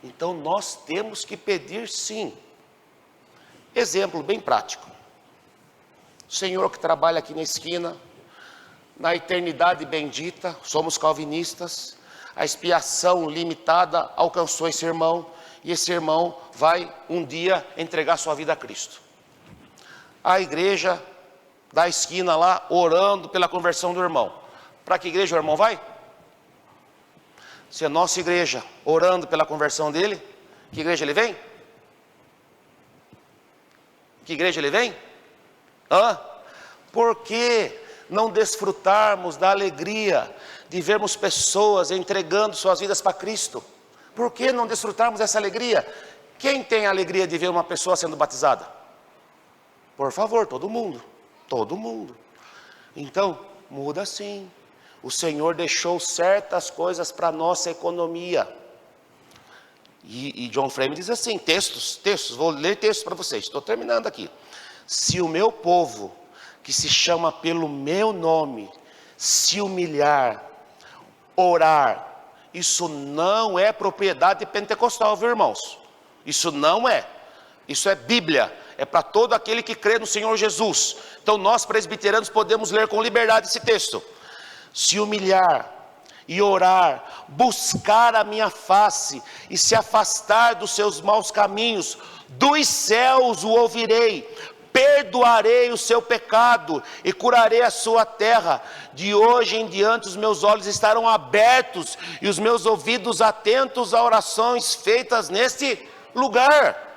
Então nós temos que pedir sim. Exemplo bem prático. O Senhor que trabalha aqui na esquina, na eternidade bendita, somos calvinistas, a expiação limitada alcançou esse irmão, e esse irmão vai um dia entregar sua vida a Cristo. A igreja da esquina lá, orando pela conversão do irmão. Para que igreja o irmão vai? Se a nossa igreja orando pela conversão dele, que igreja ele vem? Que igreja ele vem? Por que não desfrutarmos da alegria de vermos pessoas entregando suas vidas para Cristo? Por que não desfrutarmos dessa alegria? Quem tem a alegria de ver uma pessoa sendo batizada? Por favor, todo mundo. Todo mundo. Então, muda sim. O Senhor deixou certas coisas para a nossa economia. E John Frame diz assim, textos, vou ler textos para vocês, estou terminando aqui. Se o meu povo, que se chama pelo meu nome, se humilhar, orar, isso não é propriedade pentecostal, viu, irmãos? Isso não é. Isso é Bíblia. É para todo aquele que crê no Senhor Jesus. Então nós presbiterianos podemos ler com liberdade esse texto. Se humilhar e orar, buscar a minha face e se afastar dos seus maus caminhos, dos céus o ouvirei, perdoarei o seu pecado e curarei a sua terra. De hoje em diante os meus olhos estarão abertos e os meus ouvidos atentos a orações feitas neste lugar.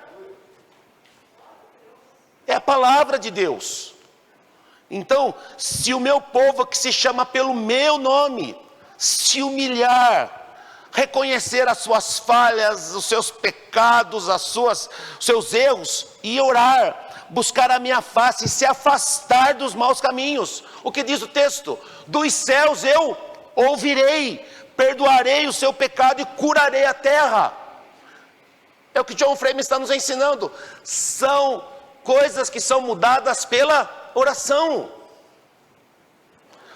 É a palavra de Deus. Então, se o meu povo que se chama pelo meu nome, se humilhar, reconhecer as suas falhas, os seus pecados, os seus erros, e orar, buscar a minha face e se afastar dos maus caminhos. O que diz o texto? Dos céus eu ouvirei, perdoarei o seu pecado e curarei a terra. É o que John Frame está nos ensinando. São coisas que são mudadas pela oração.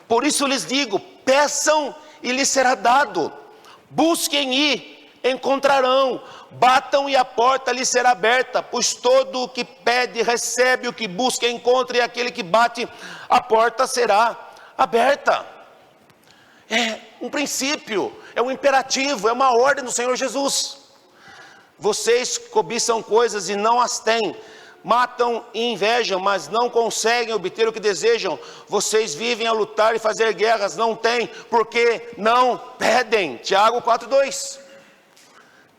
Por isso lhes digo, peçam e lhes será dado, busquem e encontrarão, batam e a porta lhes será aberta, pois todo o que pede recebe, o que busca encontra, e aquele que bate, a porta será aberta. É um princípio, é um imperativo, é uma ordem do Senhor Jesus. Vocês cobiçam coisas e não as têm, matam e invejam, mas não conseguem obter o que desejam. Vocês vivem a lutar e fazer guerras, não têm, porque não pedem. Tiago 4:2.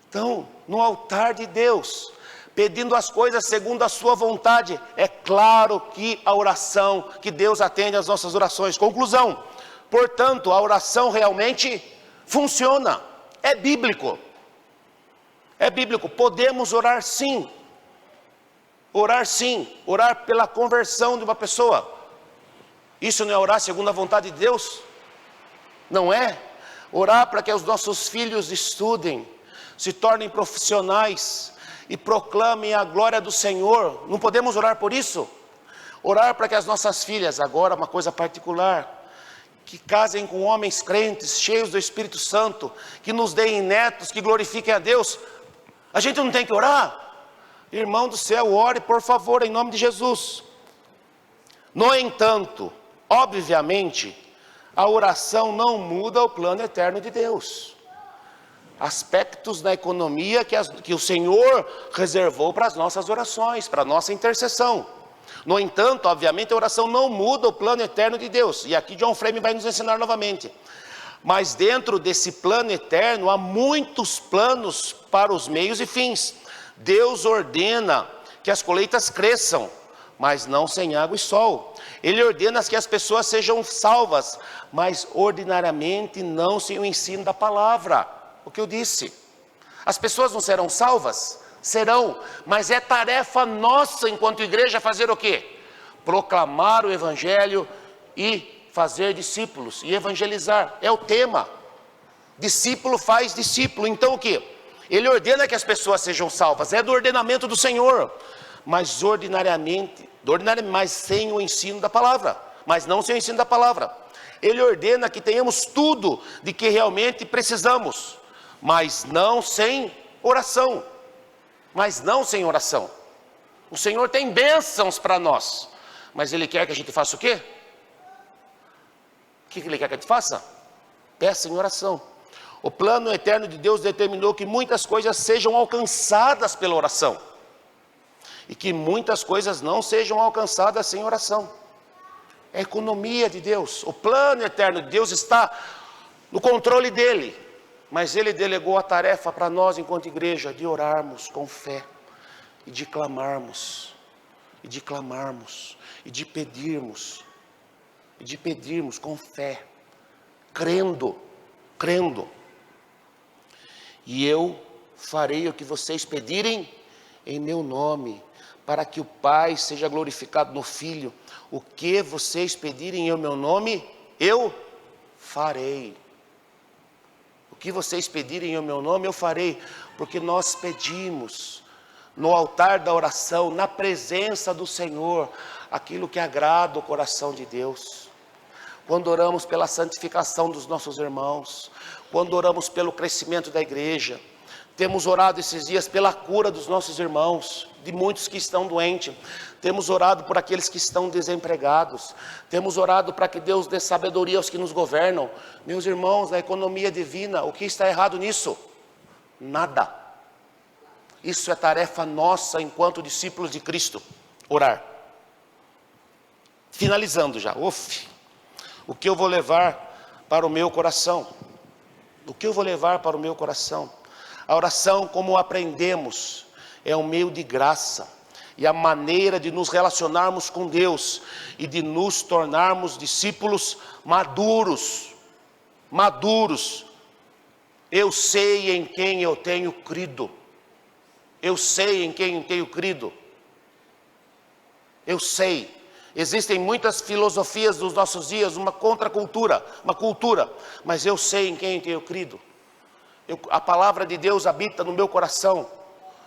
Então, no altar de Deus, pedindo as coisas segundo a sua vontade, é claro que a oração, que Deus atende às nossas orações. Conclusão, portanto, a oração realmente funciona, é bíblico. É bíblico, podemos orar sim. Orar sim, orar pela conversão de uma pessoa. Isso não é orar segundo a vontade de Deus? Não é? Orar para que os nossos filhos estudem, se tornem profissionais e proclamem a glória do Senhor. Não podemos orar por isso? Orar para que as nossas filhas, agora uma coisa particular, que casem com homens crentes, cheios do Espírito Santo, que nos deem netos, que glorifiquem a Deus. A gente não tem que orar? Irmão do céu, ore por favor, em nome de Jesus. No entanto, obviamente, a oração não muda o plano eterno de Deus. Aspectos da economia que o Senhor reservou para as nossas orações, para a nossa intercessão. No entanto, obviamente, a oração não muda o plano eterno de Deus. E aqui John Frame vai nos ensinar novamente. Mas dentro desse plano eterno, há muitos planos para os meios e fins. Deus ordena que as colheitas cresçam, mas não sem água e sol. Ele ordena que as pessoas sejam salvas, mas ordinariamente não sem o ensino da palavra. O que eu disse. As pessoas não serão salvas? Serão, mas é tarefa nossa enquanto igreja fazer o quê? Proclamar o Evangelho e fazer discípulos, e evangelizar, é o tema. Discípulo faz discípulo, então o quê? Ele ordena que as pessoas sejam salvas, é do ordenamento do Senhor, mas ordinariamente, mas sem o ensino da palavra, mas não sem o ensino da palavra. Ele ordena que tenhamos tudo de que realmente precisamos, mas não sem oração. Mas não sem oração. O Senhor tem bênçãos para nós, mas Ele quer que a gente faça o quê? O que Ele quer que a gente faça? Peça em oração. O plano eterno de Deus determinou que muitas coisas sejam alcançadas pela oração, e que muitas coisas não sejam alcançadas sem oração. É a economia de Deus. O plano eterno de Deus está no controle dEle, mas Ele delegou a tarefa para nós, enquanto igreja, de orarmos com fé, e de clamarmos, e de clamarmos, e de pedirmos com fé, crendo. E eu farei o que vocês pedirem em meu nome, para que o Pai seja glorificado no Filho. O que vocês pedirem em meu nome, eu farei. O que vocês pedirem em meu nome, eu farei, porque nós pedimos no altar da oração, na presença do Senhor, aquilo que agrada o coração de Deus. Quando oramos pela santificação dos nossos irmãos, quando oramos pelo crescimento da igreja, temos orado esses dias pela cura dos nossos irmãos, de muitos que estão doentes. Temos orado por aqueles que estão desempregados. Temos orado para que Deus dê sabedoria aos que nos governam. Meus irmãos, na economia divina, o que está errado nisso? Nada. Isso é tarefa nossa enquanto discípulos de Cristo. Orar. Finalizando já. O que eu vou levar para o meu coração? O que eu vou levar para o meu coração? A oração, como aprendemos, é um meio de graça e a maneira de nos relacionarmos com Deus e de nos tornarmos discípulos maduros. Eu sei em quem eu tenho crido. Eu sei em quem eu tenho crido. Eu sei. Existem muitas filosofias dos nossos dias, uma contracultura, uma cultura, mas eu sei em quem eu tenho crido. A palavra de Deus habita no meu coração.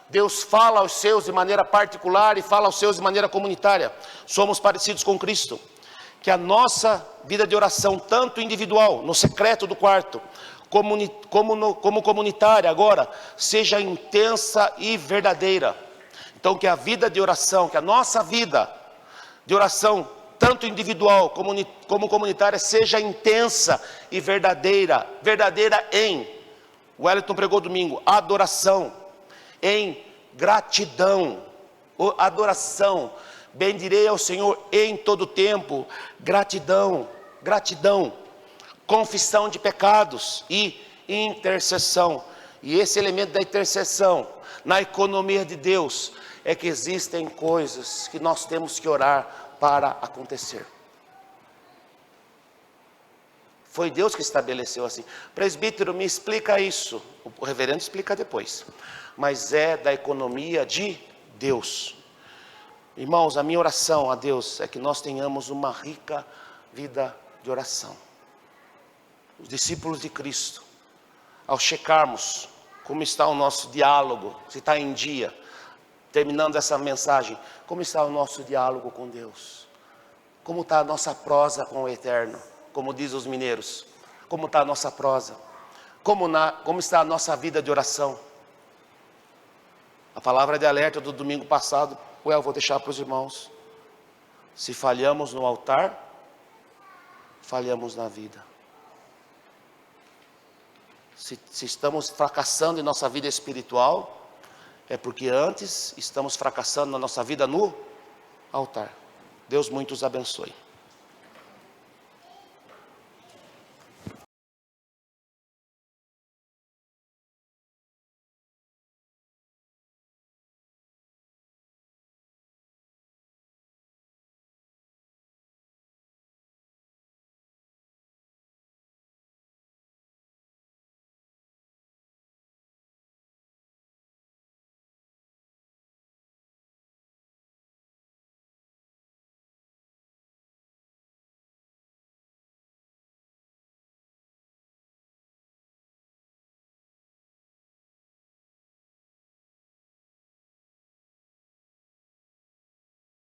Deus fala aos seus de maneira particular e fala aos seus de maneira comunitária. Somos parecidos com Cristo. Que a nossa vida de oração, tanto individual, no secreto do quarto, como comunitária agora, seja intensa e verdadeira. Então que a vida de oração, que a nossa vida de oração, tanto individual como comunitária, seja intensa e verdadeira. Verdadeira em, o Wellington pregou domingo, adoração, em gratidão, adoração, bendirei ao Senhor em todo tempo, gratidão, confissão de pecados e intercessão. E esse elemento da intercessão, na economia de Deus, é que existem coisas que nós temos que orar para acontecer. Foi Deus que estabeleceu assim. Presbítero, me explica isso. O reverendo explica depois. Mas é da economia de Deus. Irmãos, a minha oração a Deus é que nós tenhamos uma rica vida de oração. Os discípulos de Cristo, ao checarmos como está o nosso diálogo, se está em dia, terminando essa mensagem, como está o nosso diálogo com Deus? Como está a nossa prosa com o Eterno? Como diz os mineiros, como está a nossa prosa? Como está a nossa vida de oração? A palavra de alerta do domingo passado, eu vou deixar para os irmãos. Se falhamos no altar, falhamos na vida. Se estamos fracassando em nossa vida espiritual, é porque antes estamos fracassando na nossa vida no altar. Deus muito os abençoe.